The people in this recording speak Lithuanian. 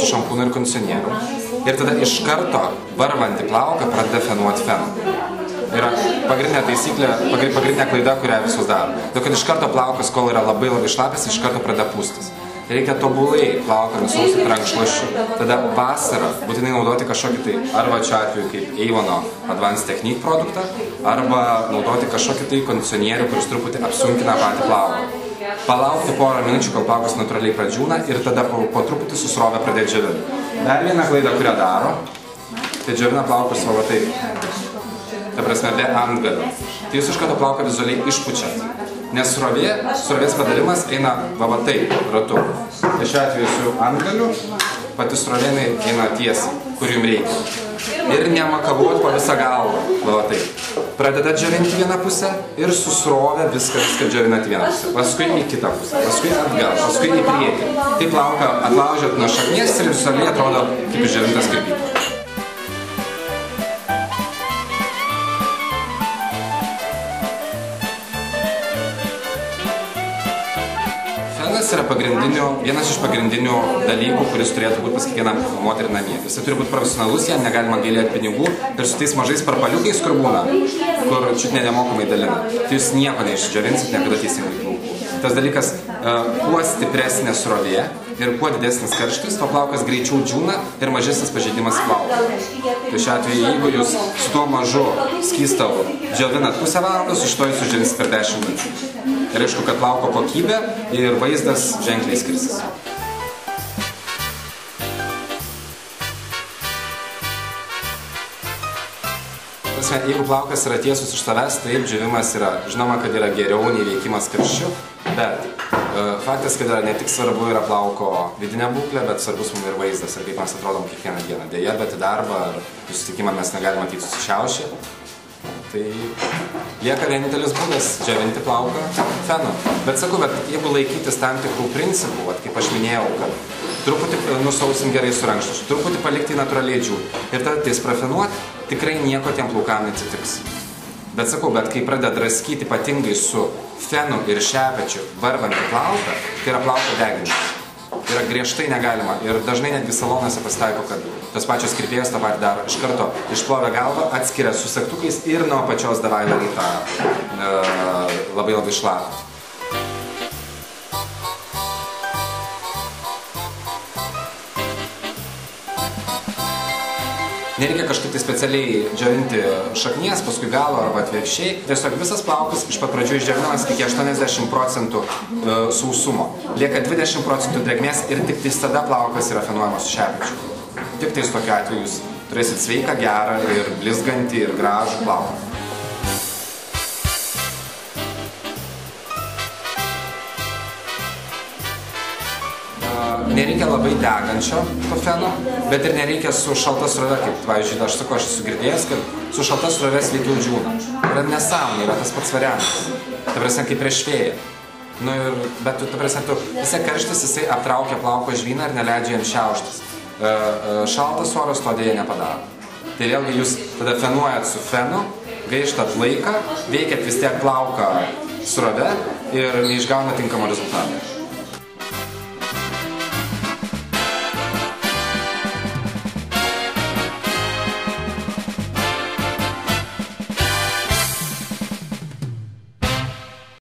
su šampūnu ir kondicionieriu. Ir tada iš karto varvantį plauką pradeda fenuoti fenu. Yra pagrindinė taisyklė, pagrindinė klaida, kurią visus daro. Dėl kad iš karto plaukas, kol yra labai šlapias, iš karto pradeda pūstis. Reikia tobulai plauką nusausti rankšluosčiu. Tada vasarą būtinai naudoti kažkokį tai, arba čia atveju kaip Avon Advanced Technique produktą, arba naudoti kažkokį tai kondicionierių, kuris truputį apsunkina patį plauką. Palaukti porą minučių, kol plaukas natūraliai pradžiūna ir tada po truputį su srove pradėti džiovinti. Dar viena klaida, kurią daro, tai džiovina plaukus va taip. Ta prasme, be antgalio. Tai jūs iš karto plauką vizualiai išpučiat. Nes srovės padarimas eina va taip, ratu. Tai šiuo atveju su antgaliu pati srovė eina tiesiai, kur jums reikia. Ir nemakaluot po visą galvą. Va taip. Pradedat džiovinti vieną pusę ir su srovė viską džiovinat vieną pusę. Paskui į kitą pusę, paskui atgal, paskui į priekį. Taip plauką atlaužiat nuo šaknies ir vizualiai atrodo kaip išdžiovintas kirpyklė. Fenas yra vienas iš pagrindinių dalykų, kuris turėtų būti pas kiekvienam moterį namie. Jisai turi būti profesionalus, jam negalima gailėti pinigų ir su tais mažais parpaliukais, kur būna, kur čiut nemokamai dalina. Tai jūs nieko neišdžiovinsit, niekada teisingai plaukų. Tas dalykas, kuo stipresnė srovė ir kuo didesnis karštis, to plaukas greičiau džiūna ir mažesnis pažeidimas plauko. Tai šiuo atveju, jeigu jūs su tuo mažu skystalu džiovinat pusę valandos, iš to jūs uždžiovinsit per 10 minučių. Ir aišku, kad plauko kokybė ir vaizdas ženkliai skirsis. Jeigu plaukas yra tiesus iš tavęs, taip džiovimas yra, žinoma, kad yra geriau nei veikimas karščiu, bet faktas, kad yra ne tik svarbu yra plauko vidinė būklė, bet svarbus mums ir vaizdas ir kaip mes atrodom kiekvieną dieną. Deja, bet į darbą ar į susitikimą mes negalime matyti susišiaušę. Tai lieka vienintelis būdas džiovinti plauką fenu. Bet sakau, jeigu laikytis tam tikrų principų, kaip aš minėjau, kad truputį nusausim gerai su rankšluosčiu, truputį palikti natūraliai džiūti ir tada tais prafenuoti, tikrai nieko tiem plaukam neatsitiks. Bet sakau, kai pradeda draskyti ypatingai su fenu ir šepečiu varvantį plauką, tai yra plauko deginimas. Tai yra griežtai negalima ir dažnai netgi salonuose pasitaiko, kad tos pačios kirpėjos tą patį daro. Iš karto išplovę galvą, atskiria su segtukais ir nuo pačios davai varytą labai šlapą. Nereikia kažkaip tai specialiai džiovinti šaknies, paskui galo arba atvirkščiai. Tiesiog visas plaukas iš pat pradžių išdžiovinamas iki 80% sausumo. Lieka 20% drėgmės ir tik tada plaukas yra fenuojamas su šepečiu. Tik tais tokiu atveju jūs turėsit sveiką, gerą ir blizgantį ir gražų plauką. Nereikia labai degančio to feno, bet ir nereikia su šalta srove, kaip, pavyzdžiui, aš sakau, aš esu girdėjęs, kad su šalta srove sveikiau džiūna. Yra nesąmonė, yra tas pats variantas. Ta prasme, kaip prieš vėją. Bet ta prasme, visai karštis, jisai aptraukia plauko žvyną ir neleidžia jam šiauštis. Šaltas oras to dėja nepadaro. Tai vėlgi jūs tada fenuojat su fenu, gaištat laiką, veikiat vis tiek plauką srove ir neišgauna tinkamo rezultato.